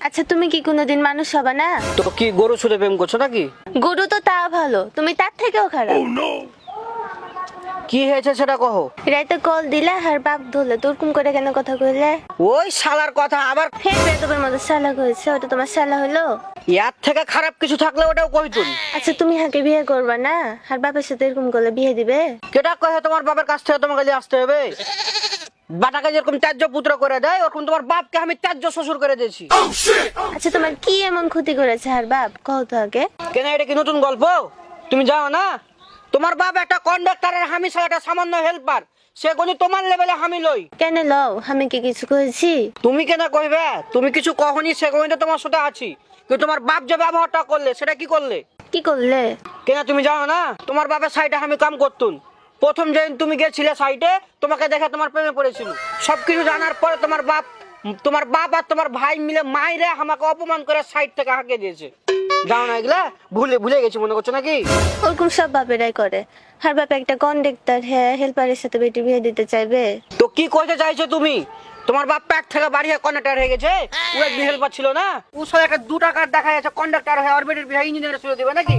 আচ্ছা তুমি কি কোনোদিন মানুষ হবে না? তো কি গরু সাথে প্রেম করছো নাকি? গরু তো তা ভালো, তুমি তার থেকেও খারাপ। কি হয়েছে সেটা কহো। রাইতে কল দিলে আর বাপ ধরলে তোরকম করে কেন কথা কইলে? ওই শালার কথা আবার হে বেদবের মধ্যে শালা কইছে, ওটা তোমার শালা হলো? ইয়ার থেকে খারাপ কিছু থাকলে ওটাও কইতুন। আচ্ছা তুমি হাকে বিয়ে করবা না, আর বাপের সাথে এরকম করলে বিয়ে দিবে? কেটা কহে তোমার বাবার কাছ থেকে তোমার কাছে আসতে হবে? বাটাকে যেরকম ত্যায্য পুত্র করে দেয় ওরকম তোমার বাপকে আমি ত্যায্য শ্বশুর করে দিয়েছি। আচ্ছা তোমার কি এমন ক্ষতি করেছে আর বাপ, কও তো আগে। কেন এটা কি নতুন গল্প? তুমি জানো না তোমার বাপ একটা কন্ডাক্টরের, আমি ছাড়া একটা সামান্য হেল্পার, সে কোনি তোমার লেভেলে আমি লই। কেন লও, আমি কি কিছু করেছি? তুমি কেন কইবে? তুমি কিছু কখনই সে কখনই তো তোমার সাথে আছি, কিন্তু তোমার বাপ যে ব্যবহারটা করলে সেটা কি করলে? কি করলে? কেন তুমি জানো না তোমার বাপের সাইডে আমি কাম করতুম। প্রথম যেদিন তুমি গেছিলে সাইডে তোমাকে দেখে তোমার প্রেমে পড়েছিল। সবকিছু জানার পরে তোমার বাপ আর তোমার ভাই মিলে মাইরে আমাকে অপমান করে সাইড থেকে হাঁকে দিয়েছে। জানো না এগুলা? ভুলে গেছি মনে করছো নাকি? ওরকম সব বাপেরাই করে। আর বাপ একটা কন্ডাক্টর, হ্যাঁ হেল্পারের সাথে বেটি বিয়ে দিতে চাইবে? তো কি কইতে চাইছো তুমি? তোমার বাপ প্যাক থেকে বাড়িয়ে কন্ডাক্টর হয়ে গেছে, ও একদিন হেল্পার ছিল না? ও সব একটা 2 টাকার দেখা যাচ্ছে কন্ডাক্টর হয়ে অরবিটের বিয়ে ইঞ্জিনিয়ার শুরু দিবে নাকি?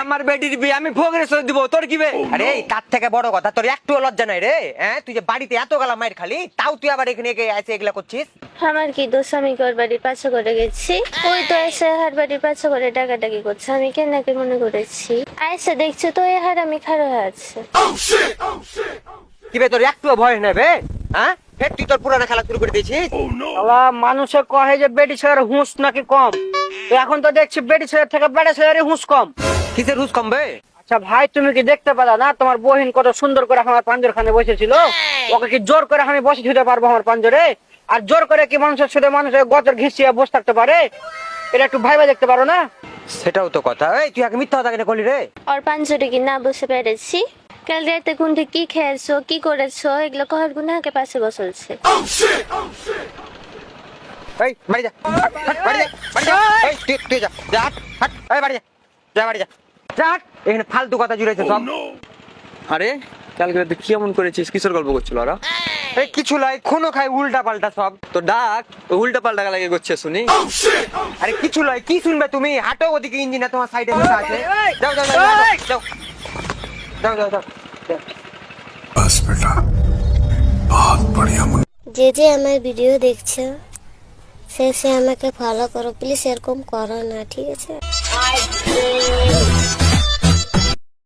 আমার বেটির বিয়ে আমি ভোগের সরে দিব, তোর কি বে? আরে তার থেকে বড় কথা, তোর একটু লজ্জা নাই রে? হ্যাঁ, তুই যে বাড়িতে এত গালা মাইর খালি, তাও তুই আবার এখানে এসে এগুলা করছিস? আমার কি দোষ, আমি ওর বাড়ির পাশে করে গেছি, ওই তো এসে হার বাড়ির পাশে করে ডাকাডাকি করছে, আমি কেন নাকি মনে করেছি। আইসা দেখছো তো এ হার আমি খারাপ আছে। কি বে, তোর একটু ভয় নেবে? হ্যাঁ, ফের তুই তোর পুরানা খেলা শুরু করে দিয়েছিস? শালা মানুষে কহে যে বেটি ছেলের হুঁশ নাকি কম, তো এখন তো দেখছি বেটি ছেলের থেকে বেটা ছেলের হুঁশ কম। কিসের হুস কমবে? আচ্ছা ভাই তুমি কি দেখতে পেলা না তোমার বহিন কত সুন্দর করে আমার পাঞ্জরখানে বসেছিল? ওকে কি জোর করে আমি বসে দিতে পারবো আমার পাঞ্জরে? আর জোর করে কি মানুষের সাথে মানুষের গতর ঘিসিয়ে বসে থাকতে পারে? এটা একটু ভাইবা দেখতে পারো না? সেটাও তো কথা। এই তুই আগে মিথ্যা কথা কেন করলি রে? ওর পাঞ্জরে কি না বসে পেরেছি? কাল রাতে কোনটি কি খেয়েছো, কি করেছো, এগুলো কহার গুনাকে পাশে বসলছে। এই বাড়ি যা, হাট, হাট, বাড়ি যা, বাড়ি যা। এই তুই যা, যা, হাট, হাট, এই বাড়ি যা, যা বাড়ি যা, যা, হাট। এখানে ফালতু কথা জুড়েছে সব। আরে কালকে রাতে কি এমন করেছিস? কিসের গল্প করছিল ওরা? এই কিছু লাই খুনো খাই উল্টা পাল্টা সব। তো ডাক, উল্টা পাল্টা লাগে করছে শুনি। আরে কিছু লাই, কি শুনবে তুমি? হাঁটো, ওদিকে ইঞ্জিনিয়ার তোমার সাইডে বসে আছে। যাও যাও যাও যাও যাও যাও যাও। बस बेटा बहुत बढ़िया যে যে আমার ভিডিও দেখছো সে আমাকে ফলো করো প্লিজ, এরকম করো না, ঠিক আছে?